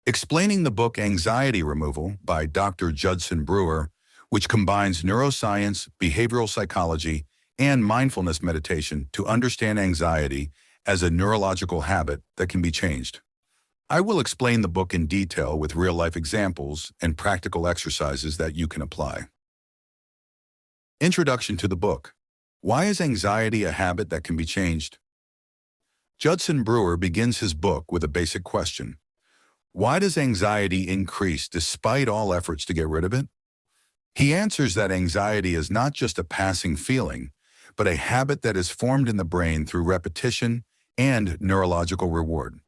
Explaining the book Anxiety Removal by Dr. Judson Brewer, which combines neuroscience, behavioral psychology, and mindfulness meditation to understand anxiety as a neurological habit that can be changed. I will explain the book in detail with real-life examples and practical exercises that you can apply. Introduction to the book. Why is anxiety a habit that can be changed? Judson Brewer begins his book with a basic question. Why does anxiety increase despite all efforts to get rid of it? He answers that anxiety is not just a passing feeling, but a habit that is formed in the brain through repetition and neurological reward.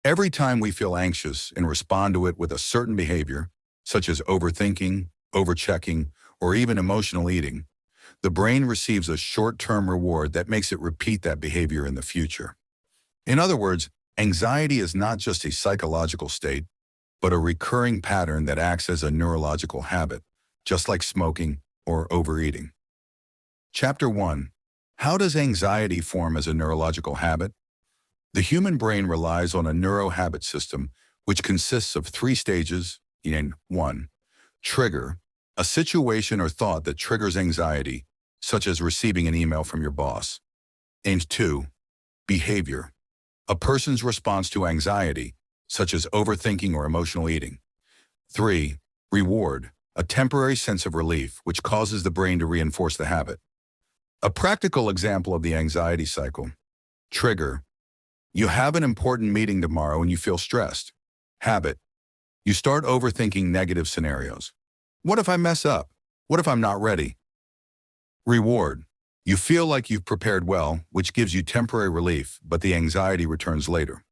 Every time we feel anxious and respond to it with a certain behavior, such as overthinking, overchecking, or even emotional eating, the brain receives a short-term reward that makes it repeat that behavior in the future. In other words, anxiety is not just a psychological state, but a recurring pattern that acts as a neurological habit, just like smoking or overeating. Chapter 1. How does anxiety form as a neurological habit? The human brain relies on a neurohabit system, which consists of 3 stages in 1. Trigger, a situation or thought that triggers anxiety, such as receiving an email from your boss. And 2. Behavior, a person's response to anxiety, such as overthinking or emotional eating. 3. Reward, a temporary sense of relief which causes the brain to reinforce the habit. A practical example of the anxiety cycle. Trigger, you have an important meeting tomorrow and you feel stressed. Habit, you start overthinking negative scenarios. What if I mess up? What if I'm not ready? Reward, you feel like you've prepared well, which gives you temporary relief, but the anxiety returns later.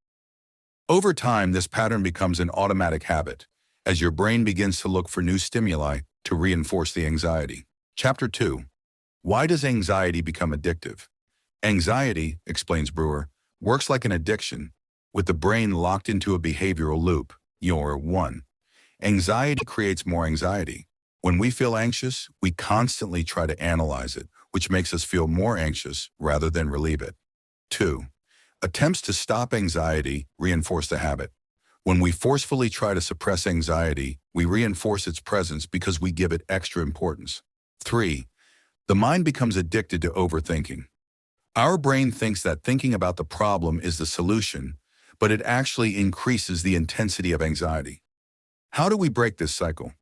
Over time, this pattern becomes an automatic habit, as your brain begins to look for new stimuli to reinforce the anxiety. Chapter 2. Why does anxiety become addictive? Anxiety, explains Brewer, works like an addiction, with the brain locked into a behavioral loop. 1. Anxiety creates more anxiety. When we feel anxious, we constantly try to analyze it, which makes us feel more anxious rather than relieve it. 2. Attempts to stop anxiety reinforce the habit. When we forcefully try to suppress anxiety, we reinforce its presence because we give it extra importance. 3. The mind becomes addicted to overthinking. Our brain thinks that thinking about the problem is the solution, but it actually increases the intensity of anxiety. How do we break this cycle?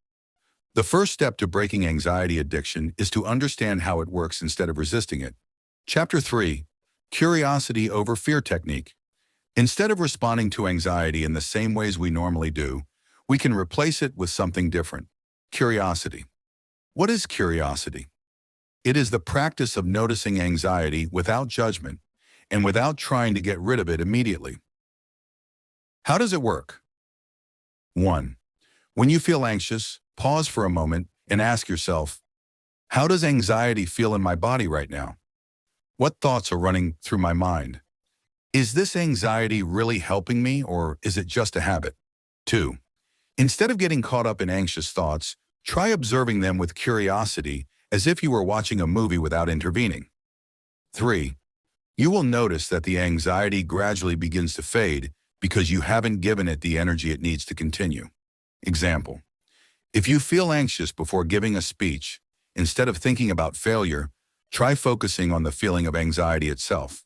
The first step to breaking anxiety addiction is to understand how it works instead of resisting it. Chapter 3. Curiosity over fear technique. Instead of responding to anxiety in the same ways we normally do, we can replace it with something different. Curiosity. What is curiosity? It is the practice of noticing anxiety without judgment and without trying to get rid of it immediately. How does it work? 1. When you feel anxious, pause for a moment and ask yourself, how does anxiety feel in my body right now? What thoughts are running through my mind? Is this anxiety really helping me, or is it just a habit? 2. Instead of getting caught up in anxious thoughts, try observing them with curiosity as if you were watching a movie without intervening. 3. You will notice that the anxiety gradually begins to fade because you haven't given it the energy it needs to continue. Example. If you feel anxious before giving a speech, instead of thinking about failure, try focusing on the feeling of anxiety itself.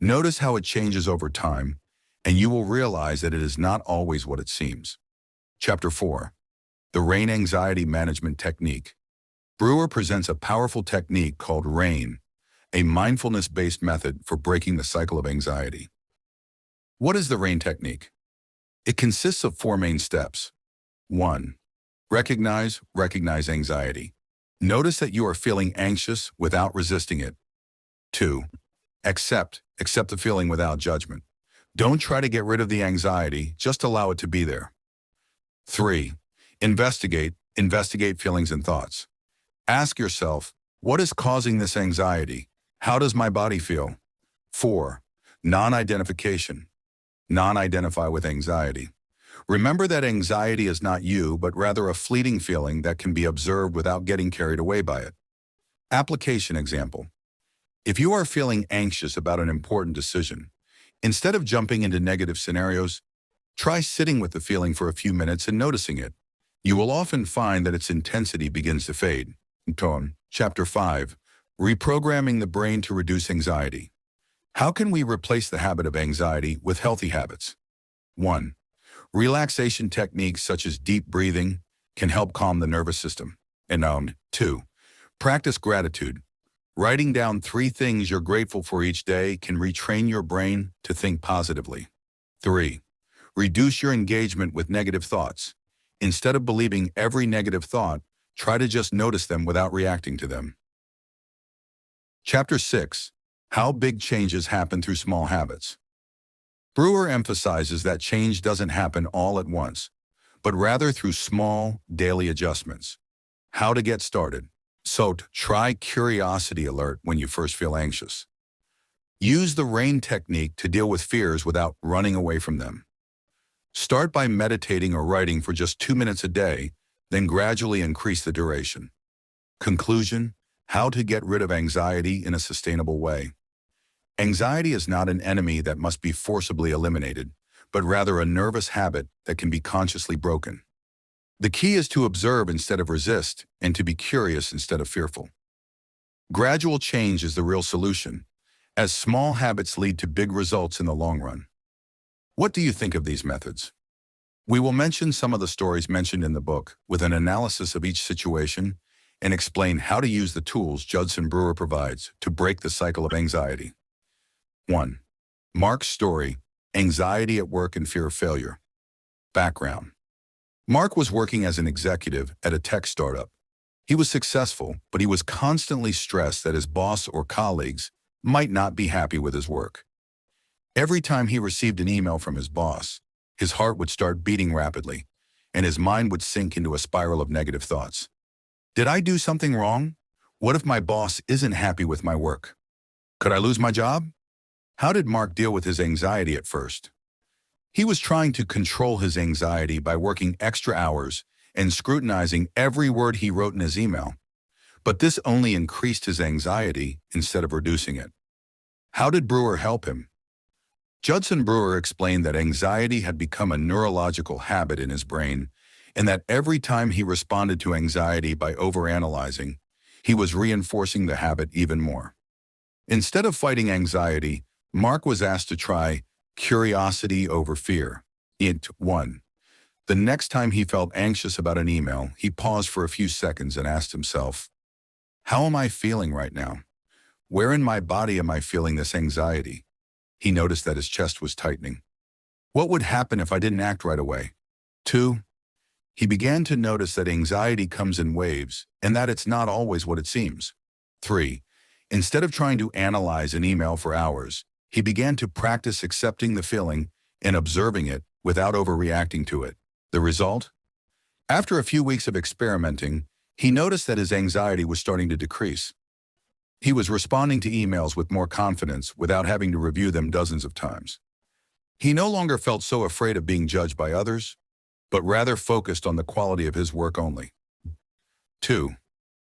Notice how it changes over time, and you will realize that it is not always what it seems. Chapter 4. The R.A.I.N Anxiety Management Technique. Brewer presents a powerful technique called R.A.I.N, a mindfulness-based method for breaking the cycle of anxiety. What is the R.A.I.N technique? It consists of 4 main steps. 1. Recognize anxiety. Notice that you are feeling anxious without resisting it. 2. Accept the feeling without judgment. Don't try to get rid of the anxiety, just allow it to be there. 3. Investigate feelings and thoughts. Ask yourself, what is causing this anxiety? How does my body feel? 4. Non-identification. Non-identify with anxiety. Remember that anxiety is not you, but rather a fleeting feeling that can be observed without getting carried away by it. Application example. If you are feeling anxious about an important decision, instead of jumping into negative scenarios, Try sitting with the feeling for a few minutes and noticing it. You will often find that its intensity begins to fade. Chapter 5. Reprogramming the brain to reduce anxiety. How can we replace the habit of anxiety with healthy habits? 1. Relaxation techniques such as deep breathing can help calm the nervous system. And 2. Practice gratitude. Writing down 3 things you're grateful for each day can retrain your brain to think positively. 3. Reduce your engagement with negative thoughts. Instead of believing every negative thought, try to just notice them without reacting to them. Chapter 6. How big changes happen through small habits. Brewer emphasizes that change doesn't happen all at once, but rather through small, daily adjustments. How to get started. So, try curiosity alert when you first feel anxious. Use the R.A.I.N technique to deal with fears without running away from them. Start by meditating or writing for just 2 minutes a day, then gradually increase the duration. Conclusion: how to get rid of anxiety in a sustainable way. Anxiety is not an enemy that must be forcibly eliminated, but rather a nervous habit that can be consciously broken. The key is to observe instead of resist, and to be curious instead of fearful. Gradual change is the real solution, as small habits lead to big results in the long run. What do you think of these methods? We will mention some of the stories mentioned in the book with an analysis of each situation and explain how to use the tools Judson Brewer provides to break the cycle of anxiety. 1. Mark's story, anxiety at work and fear of failure. Background. Mark was working as an executive at a tech startup. He was successful, but he was constantly stressed that his boss or colleagues might not be happy with his work. Every time he received an email from his boss, his heart would start beating rapidly, and his mind would sink into a spiral of negative thoughts. Did I do something wrong? What if my boss isn't happy with my work? Could I lose my job? How did Mark deal with his anxiety at first? He was trying to control his anxiety by working extra hours and scrutinizing every word he wrote in his email. But this only increased his anxiety instead of reducing it. How did Brewer help him? Judson Brewer explained that anxiety had become a neurological habit in his brain, and that every time he responded to anxiety by overanalyzing, he was reinforcing the habit even more. Instead of fighting anxiety, Mark was asked to try curiosity over fear. 1. The next time he felt anxious about an email, he paused for a few seconds and asked himself, "How am I feeling right now? Where in my body am I feeling this anxiety?" He noticed that his chest was tightening. What would happen if I didn't act right away? 2. He began to notice that anxiety comes in waves and that it's not always what it seems. 3. Instead of trying to analyze an email for hours, he began to practice accepting the feeling and observing it without overreacting to it. The result? After a few weeks of experimenting, he noticed that his anxiety was starting to decrease. He was responding to emails with more confidence without having to review them dozens of times. He no longer felt so afraid of being judged by others, but rather focused on the quality of his work only. 2.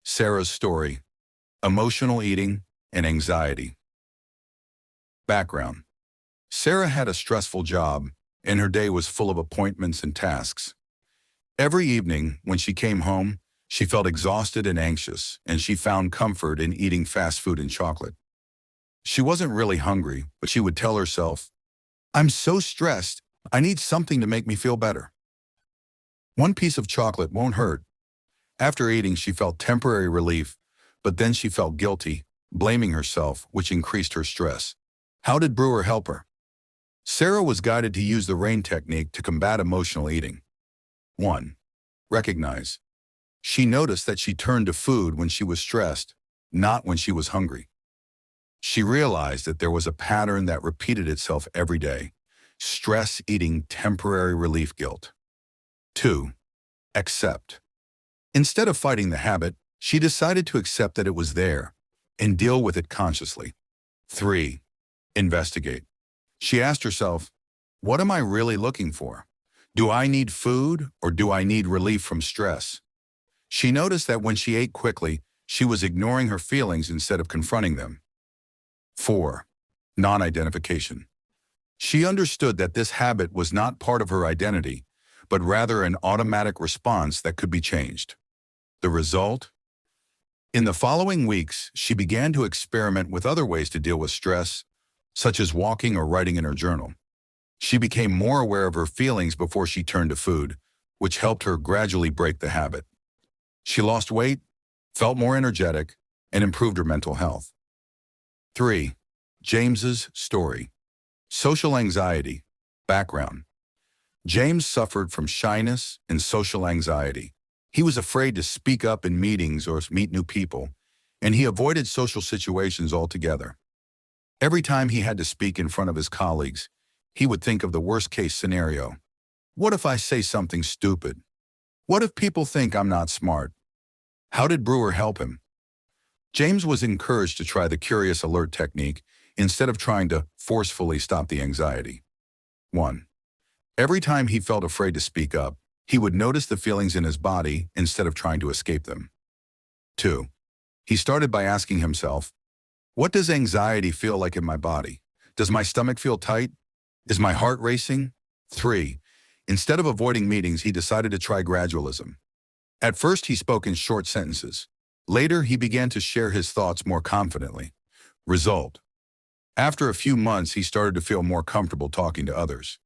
Sarah's story, emotional eating and anxiety. Background. Sarah had a stressful job, and her day was full of appointments and tasks. Every evening, when she came home, she felt exhausted and anxious, and she found comfort in eating fast food and chocolate. She wasn't really hungry, but she would tell herself, "I'm so stressed, I need something to make me feel better." One piece of chocolate won't hurt. After eating, she felt temporary relief, but then she felt guilty, blaming herself, which increased her stress. How did Brewer help her? Sarah was guided to use the R.A.I.N technique to combat emotional eating. 1. Recognize. She noticed that she turned to food when she was stressed, not when she was hungry. She realized that there was a pattern that repeated itself every day: stress eating, temporary relief, guilt. 2. Accept. Instead of fighting the habit, she decided to accept that it was there and deal with it consciously. 3. Investigate. She asked herself, what am I really looking for? Do I need food or do I need relief from stress? She noticed that when she ate quickly, she was ignoring her feelings instead of confronting them. 4. Non-identification. She understood that this habit was not part of her identity, but rather an automatic response that could be changed. The result? In the following weeks, she began to experiment with other ways to deal with stress, such as walking or writing in her journal. She became more aware of her feelings before she turned to food, which helped her gradually break the habit. She lost weight, felt more energetic, and improved her mental health. 3. James's story. Social anxiety. Background. James suffered from shyness and social anxiety. He was afraid to speak up in meetings or meet new people, and he avoided social situations altogether. Every time he had to speak in front of his colleagues, he would think of the worst-case scenario. What if I say something stupid? What if people think I'm not smart? How did Brewer help him? James was encouraged to try the curious alert technique instead of trying to forcefully stop the anxiety. 1. Every time he felt afraid to speak up, he would notice the feelings in his body instead of trying to escape them. 2. He started by asking himself, what does anxiety feel like in my body? Does my stomach feel tight? Is my heart racing? 3. Instead of avoiding meetings, he decided to try gradualism. At first, he spoke in short sentences. Later, he began to share his thoughts more confidently. Result: after a few months, he started to feel more comfortable talking to others.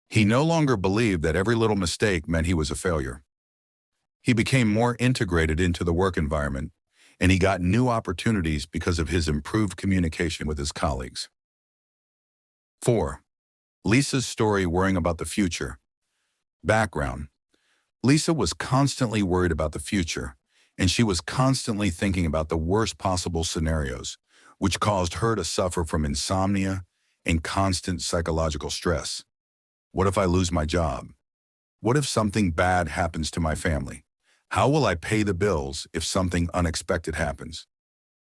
He no longer believed that every little mistake meant he was a failure. He became more integrated into the work environment, and he got new opportunities because of his improved communication with his colleagues. 4. Lisa's story, worrying about the future. Background. Lisa was constantly worried about the future, and she was constantly thinking about the worst possible scenarios, which caused her to suffer from insomnia and constant psychological stress. What if I lose my job? What if something bad happens to my family? How will I pay the bills if something unexpected happens?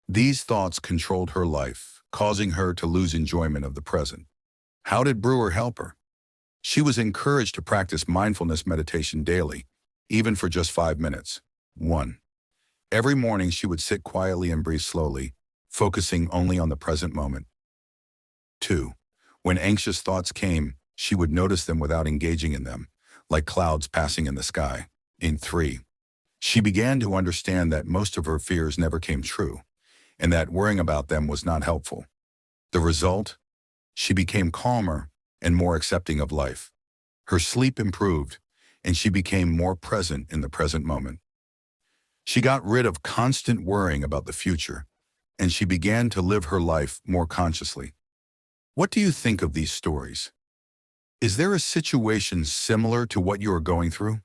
These thoughts controlled her life, causing her to lose enjoyment of the present. How did Brewer help her? She was encouraged to practice mindfulness meditation daily, even for just 5 minutes. 1. Every morning she would sit quietly and breathe slowly, focusing only on the present moment. 2. When anxious thoughts came, she would notice them without engaging in them, like clouds passing in the sky. 3. She began to understand that most of her fears never came true, and that worrying about them was not helpful. The result? She became calmer and more accepting of life. Her sleep improved, and she became more present in the present moment. She got rid of constant worrying about the future, and she began to live her life more consciously. What do you think of these stories? Is there a situation similar to what you are going through?